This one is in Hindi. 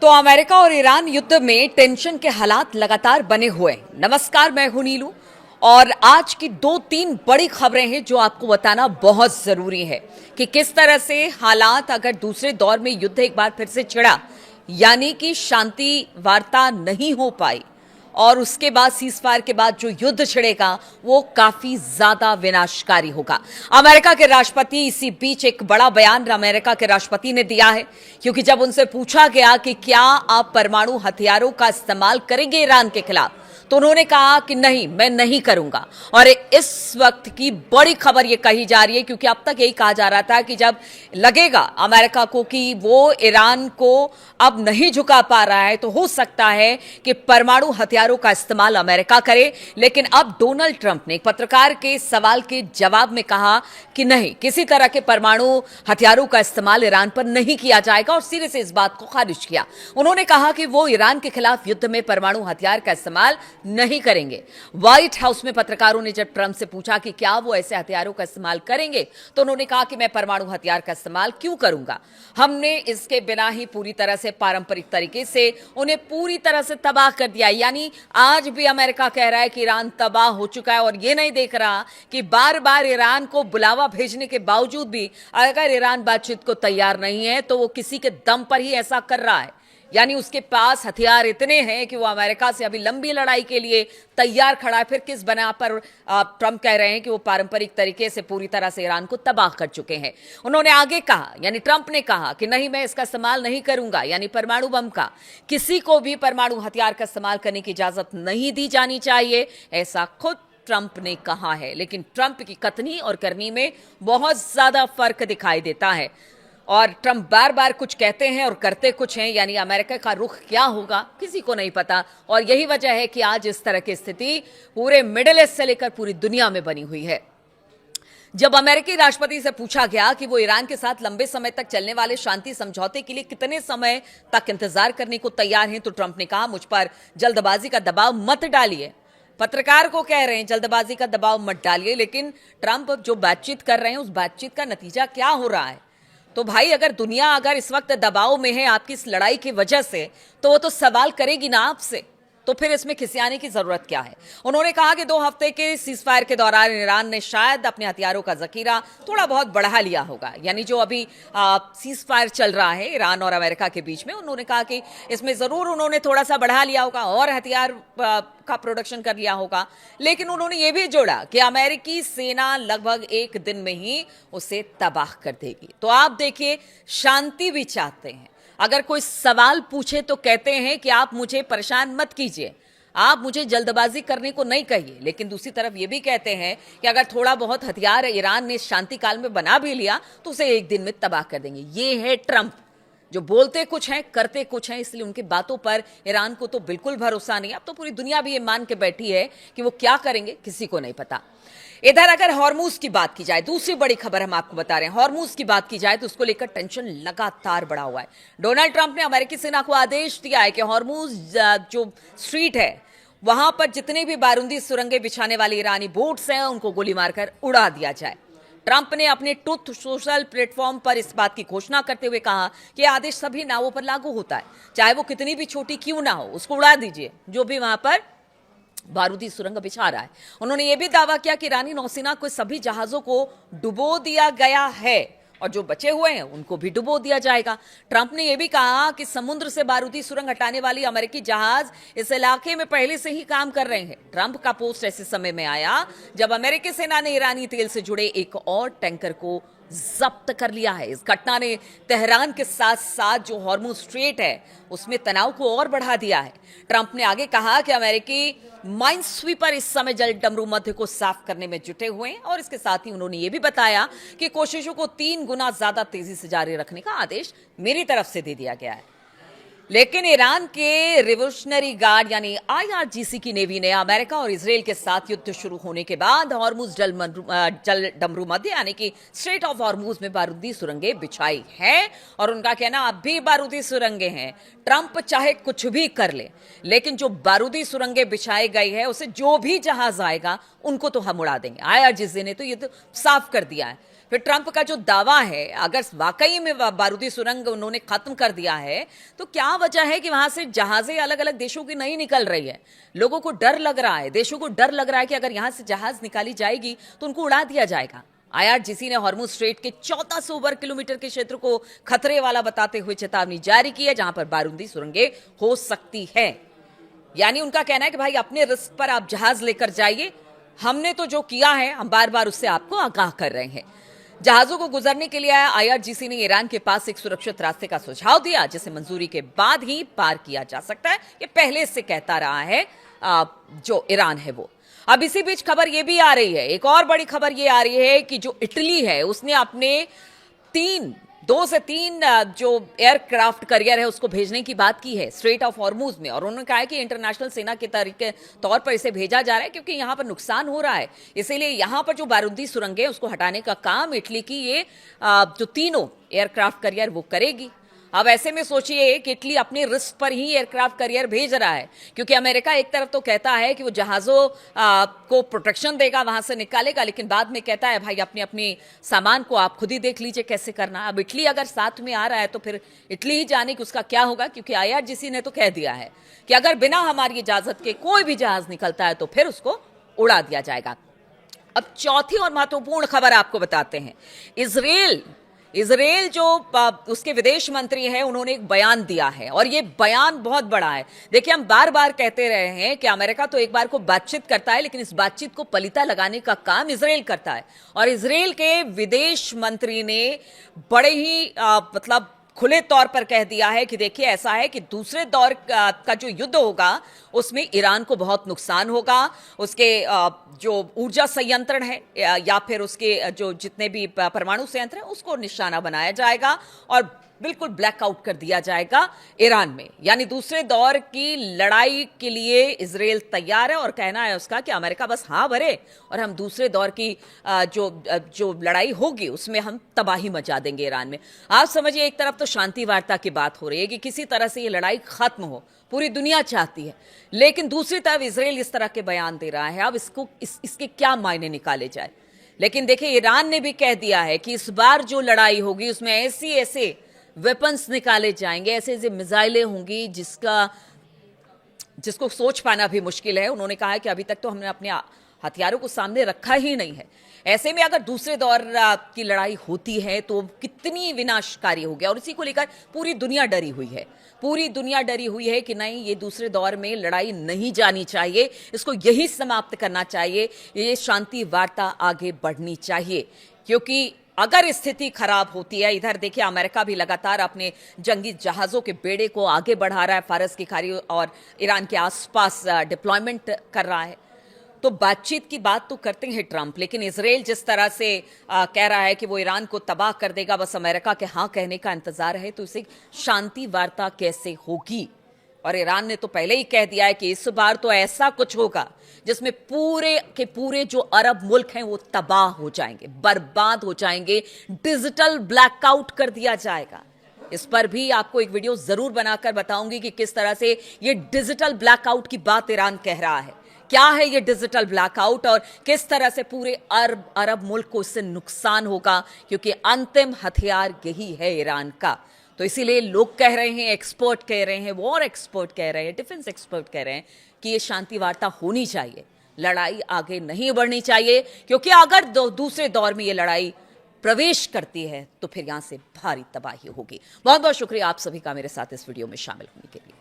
तो अमेरिका और ईरान युद्ध में टेंशन के हालात लगातार बने हुए हैं। नमस्कार, मैं हूं नीलू और आज की दो तीन बड़ी खबरें हैं जो आपको बताना बहुत जरूरी है कि किस तरह से हालात अगर दूसरे दौर में युद्ध एक बार फिर से छिड़ा, यानी कि शांति वार्ता नहीं हो पाई और उसके बाद सीजफायर के बाद जो युद्ध छिड़ेगा वो काफी ज्यादा विनाशकारी होगा। अमेरिका के राष्ट्रपति इसी बीच एक बड़ा बयान अमेरिका के राष्ट्रपति ने दिया है, क्योंकि जब उनसे पूछा गया कि क्या आप परमाणु हथियारों का इस्तेमाल करेंगे ईरान के खिलाफ, तो उन्होंने कहा कि नहीं, मैं नहीं करूंगा। और इस वक्त की बड़ी खबर यह कही जा रही है, क्योंकि अब तक यही कहा जा रहा था कि जब लगेगा अमेरिका को कि वो ईरान को अब नहीं झुका पा रहा है तो हो सकता है कि परमाणु हथियारों का इस्तेमाल अमेरिका करे। लेकिन अब डोनाल्ड ट्रंप ने एक पत्रकार के सवाल के जवाब में कहा कि नहीं, किसी तरह के परमाणु हथियारों का इस्तेमाल ईरान पर नहीं किया जाएगा और सिरे से इस बात को खारिज किया। उन्होंने कहा कि वो ईरान के खिलाफ युद्ध में परमाणु हथियार का इस्तेमाल नहीं करेंगे। व्हाइट हाउस में पत्रकारों ने जब ट्रंप से पूछा कि क्या वो ऐसे हथियारों का इस्तेमाल करेंगे, तो उन्होंने कहा कि मैं परमाणु हथियार का इस्तेमाल क्यों करूंगा। हमने इसके बिना ही पूरी तरह से पारंपरिक तरीके से उन्हें पूरी तरह से तबाह कर दिया। यानी आज भी अमेरिका कह रहा है कि ईरान तबाह हो चुका है और ये नहीं देख रहा कि बार बार ईरान को बुलावा भेजने के बावजूद भी अगर ईरान बातचीत को तैयार नहीं है तो वो किसी के दम पर ही ऐसा कर रहा है। यानी उसके पास हथियार इतने हैं कि वो अमेरिका से अभी लंबी लड़ाई के लिए तैयार खड़ा है। फिर किस बना पर ट्रंप कह रहे हैं कि वो पारंपरिक तरीके से पूरी तरह से ईरान को तबाह कर चुके हैं। उन्होंने आगे कहा, यानी ट्रंप ने कहा कि नहीं, मैं इसका इस्तेमाल नहीं करूंगा, यानी परमाणु बम का। किसी को भी परमाणु हथियार का इस्तेमाल करने की इजाजत नहीं दी जानी चाहिए, ऐसा खुद ट्रंप ने कहा है। लेकिन ट्रंप की कथनी और करनी में बहुत ज्यादा फर्क दिखाई देता है और ट्रंप बार बार कुछ कहते हैं और करते कुछ हैं। यानी अमेरिका का रुख क्या होगा किसी को नहीं पता। और यही वजह है कि आज इस तरह की स्थिति पूरे मिडिल ईस्ट से लेकर पूरी दुनिया में बनी हुई है। जब अमेरिकी राष्ट्रपति से पूछा गया कि वो ईरान के साथ लंबे समय तक चलने वाले शांति समझौते के लिए कितने समय तक इंतजार करने को तैयार हैं, तो ट्रंप ने कहा, मुझ पर जल्दबाजी का दबाव मत डालिए। पत्रकार को कह रहे हैं जल्दबाजी का दबाव मत डालिए, लेकिन ट्रंप जो बातचीत कर रहे हैं उस बातचीत का नतीजा क्या हो रहा है। तो भाई, अगर दुनिया अगर इस वक्त दबाव में है आपकी इस लड़ाई की वजह से, तो वो तो सवाल करेगी ना आपसे। तो फिर इसमें खिसियाने की जरूरत क्या है। उन्होंने कहा कि 2 हफ्ते के सीजफायर के दौरान ईरान ने शायद अपने हथियारों का जखीरा थोड़ा बहुत बढ़ा लिया होगा। यानी जो अभी सीजफायर चल रहा है ईरान और अमेरिका के बीच में, उन्होंने कहा कि इसमें जरूर उन्होंने थोड़ा सा बढ़ा लिया होगा और हथियार का प्रोडक्शन कर लिया होगा। लेकिन उन्होंने ये भी जोड़ा कि अमेरिकी सेना लगभग 1 दिन में ही उसे तबाह कर देगी। तो आप देखिए, शांति भी चाहते हैं। अगर कोई सवाल पूछे तो कहते हैं कि आप मुझे परेशान मत कीजिए, आप मुझे जल्दबाजी करने को नहीं कहिए। लेकिन दूसरी तरफ ये भी कहते हैं कि अगर थोड़ा बहुत हथियार ईरान ने शांति काल में बना भी लिया तो उसे 1 दिन में तबाह कर देंगे। ये है ट्रंप, जो बोलते कुछ हैं करते कुछ हैं। इसलिए उनकी बातों पर ईरान को तो बिल्कुल भरोसा नहीं। अब तो पूरी दुनिया भी ये मान के बैठी है कि वो क्या करेंगे किसी को नहीं पता। इधर अगर हॉर्मूज की बात की जाए, दूसरी बड़ी खबर हम आपको बता रहे हैं, हॉर्मूज की बात की जाए तो उसको लेकर टेंशन लगातार बढ़ा हुआ है। डोनाल्ड ट्रंप ने अमेरिकी सेना को आदेश दिया है कि हॉर्मूज जो स्ट्रीट है वहां पर जितने भी बारूदी सुरंगें बिछाने वाले ईरानी बोट्स हैं उनको गोली मारकर उड़ा दिया जाए। ट्रंप ने अपने ट्रुथ सोशल प्लेटफॉर्म पर इस बात की घोषणा करते हुए कहा कि यह आदेश सभी नावों पर लागू होता है, चाहे वो कितनी भी छोटी क्यों ना हो, उसको उड़ा दीजिए जो भी वहां पर बारूदी सुरंग बिछा रहा है। उन्होंने यह भी दावा किया कि ईरानी नौसेना को सभी जहाजों को डुबो दिया गया है और जो बचे हुए हैं उनको भी डुबो दिया जाएगा। ट्रंप ने यह भी कहा कि समुद्र से बारूदी सुरंग हटाने वाली अमेरिकी जहाज इस इलाके में पहले से ही काम कर रहे हैं। ट्रंप का पोस्ट ऐसे समय में आया जब अमेरिकी सेना ने ईरानी तेल से जुड़े एक और टैंकर को जब्त कर लिया है। इस घटना ने तेहरान के साथ साथ जो हॉर्मुज स्ट्रेट है उसमें तनाव को और बढ़ा दिया है। ट्रंप ने आगे कहा कि अमेरिकी माइन स्वीपर इस समय जल डमरू मध्य को साफ करने में जुटे हुए हैं और इसके साथ ही उन्होंने ये भी बताया कि कोशिशों को 3 गुना ज्यादा तेजी से जारी रखने का आदेश मेरी तरफ से दे दिया गया है। लेकिन ईरान के रिवोल्यूशनरी गार्ड यानी आईआरजीसी की नेवी ने अमेरिका और इजराइल के साथ युद्ध शुरू होने के बाद हॉर्मुज जल डमरू मध्य यानी कि स्ट्रेट ऑफ हॉर्मुज में बारूदी सुरंगें बिछाई हैं और उनका कहना अब भी बारूदी सुरंगें हैं। ट्रंप चाहे कुछ भी कर ले, लेकिन जो बारूदी सुरंगें बिछाई गई है उसे जो भी जहाज आएगा उनको तो हम उड़ा देंगे। आईआरजीसी ने तो ये तो साफ कर दिया है। फिर ट्रंप का जो दावा है, अगर वाकई में बारूदी सुरंग उन्होंने खत्म कर दिया है, तो क्या वजह है कि वहां से जहाजें अलग अलग देशों की नहीं निकल रही है? लोगों को डर लग रहा है, देशों को डर लग रहा है कि अगर यहां से जहाज निकाली जाएगी तो उनको उड़ा दिया जाएगा। आईआरजीसी ने हॉर्मुज स्ट्रेट के 1400 वर्ग किलोमीटर के क्षेत्र को खतरे वाला बताते हुए चेतावनी जारी की है, जहां पर बारूदी सुरंगें हो सकती है। यानी उनका कहना है कि भाई अपने रिस्क पर आप जहाज लेकर जाइए, हमने तो जो किया है हम बार बार उससे आपको आगाह कर रहे हैं। जहाजों को गुजरने के लिए आईआरजीसी ने ईरान के पास एक सुरक्षित रास्ते का सुझाव दिया, जिसे मंजूरी के बाद ही पार किया जा सकता है। ये पहले से कहता रहा है जो ईरान है वो। अब इसी बीच खबर ये भी आ रही है, एक और बड़ी खबर ये आ रही है कि जो इटली है उसने अपने 2 से 3 जो एयरक्राफ्ट करियर है उसको भेजने की बात की है स्ट्रेट ऑफ हॉर्मुज में, और उन्होंने कहा है कि इंटरनेशनल सेना के तौर पर इसे भेजा जा रहा है क्योंकि यहां पर नुकसान हो रहा है। इसीलिए यहां पर जो बारूदी सुरंगें उसको हटाने का काम इटली की ये जो तीनों एयरक्राफ्ट करियर वो करेगी। अब ऐसे में सोचिए कि इटली अपने रिस्क पर ही एयरक्राफ्ट करियर भेज रहा है, क्योंकि अमेरिका एक तरफ तो कहता है कि वो जहाजों को प्रोटेक्शन देगा, वहां से निकालेगा, लेकिन बाद में कहता है भाई अपने अपने सामान को आप खुद ही देख लीजिए कैसे करना। अब इटली अगर साथ में आ रहा है तो फिर इटली ही जाने कि उसका क्या होगा, क्योंकि आईआरजीसी ने तो कह दिया है कि अगर बिना हमारी इजाजत के कोई भी जहाज निकलता है तो फिर उसको उड़ा दिया जाएगा। अब चौथी और महत्वपूर्ण खबर आपको बताते हैं। इजराइल जो उसके विदेश मंत्री हैं उन्होंने एक बयान दिया है, और ये बयान बहुत बड़ा है। देखिए, हम बार बार कहते रहे हैं कि अमेरिका तो एक बार को बातचीत करता है, लेकिन इस बातचीत को पलीता लगाने का काम इजराइल करता है। और इजराइल के विदेश मंत्री ने बड़े ही मतलब खुले तौर पर कह दिया है कि देखिए ऐसा है कि दूसरे दौर का जो युद्ध होगा उसमें ईरान को बहुत नुकसान होगा। उसके जो ऊर्जा संयंत्र है या फिर उसके जो जितने भी परमाणु संयंत्र हैं उसको निशाना बनाया जाएगा और बिल्कुल ब्लैकआउट कर दिया जाएगा ईरान में। यानी दूसरे दौर की लड़ाई के लिए इजराइल तैयार है, और कहना है उसका कि अमेरिका बस हाँ भरे और हम दूसरे दौर की जो लड़ाई होगी उसमें हम तबाही मचा देंगे ईरान में। आप समझिए, एक तरफ तो शांति वार्ता की बात हो रही है कि किसी तरह से ये लड़ाई खत्म हो, पूरी दुनिया चाहती है, लेकिन दूसरी तरफ इजराइल इस तरह के बयान दे रहा है। अब इसके क्या मायने निकाले जाए? लेकिन देखिए, ईरान ने भी कह दिया है कि इस बार जो लड़ाई होगी उसमें ऐसे वेपन्स निकाले जाएंगे, ऐसे मिसाइलें होंगी जिसको सोच पाना भी मुश्किल है। उन्होंने कहा है कि अभी तक तो हमने अपने हथियारों को सामने रखा ही नहीं है। ऐसे में अगर दूसरे दौर की लड़ाई होती है तो कितनी विनाशकारी होगी, और इसी को लेकर पूरी दुनिया डरी हुई है। पूरी दुनिया डरी हुई है कि नहीं, ये दूसरे दौर में लड़ाई नहीं जानी चाहिए, इसको यही समाप्त करना चाहिए, ये शांति वार्ता आगे बढ़नी चाहिए। क्योंकि अगर स्थिति खराब होती है, इधर देखिए अमेरिका भी लगातार अपने जंगी जहाजों के बेड़े को आगे बढ़ा रहा है, फारस की खाड़ी और ईरान के आसपास डिप्लॉयमेंट कर रहा है। तो बातचीत की बात तो करते हैं ट्रंप, लेकिन इजराइल जिस तरह से कह रहा है कि वो ईरान को तबाह कर देगा, बस अमेरिका के हाँ कहने का इंतजार है, तो इसे शांति वार्ता कैसे होगी? और ईरान ने तो पहले ही कह दिया है कि इस बार तो ऐसा कुछ होगा जिसमें पूरे के पूरे जो अरब मुल्क हैं वो तबाह हो जाएंगे, बर्बाद हो जाएंगे, डिजिटल ब्लैकआउट कर दिया जाएगा। इस पर भी आपको एक वीडियो जरूर बनाकर बताऊंगी कि किस तरह से ये डिजिटल ब्लैकआउट की बात ईरान कह रहा है। क्या है ये डिजिटल ब्लैकआउट और किस तरह से पूरे अरब मुल्क को इससे नुकसान होगा, क्योंकि अंतिम हथियार यही है ईरान का। तो इसीलिए लोग कह रहे हैं, एक्सपर्ट कह रहे हैं, वॉर एक्सपर्ट कह रहे हैं, डिफेंस एक्सपर्ट कह रहे हैं कि ये शांति वार्ता होनी चाहिए, लड़ाई आगे नहीं बढ़नी चाहिए, क्योंकि अगर दूसरे दौर में ये लड़ाई प्रवेश करती है तो फिर यहां से भारी तबाही होगी। बहुत बहुत शुक्रिया आप सभी का मेरे साथ इस वीडियो में शामिल होने के लिए।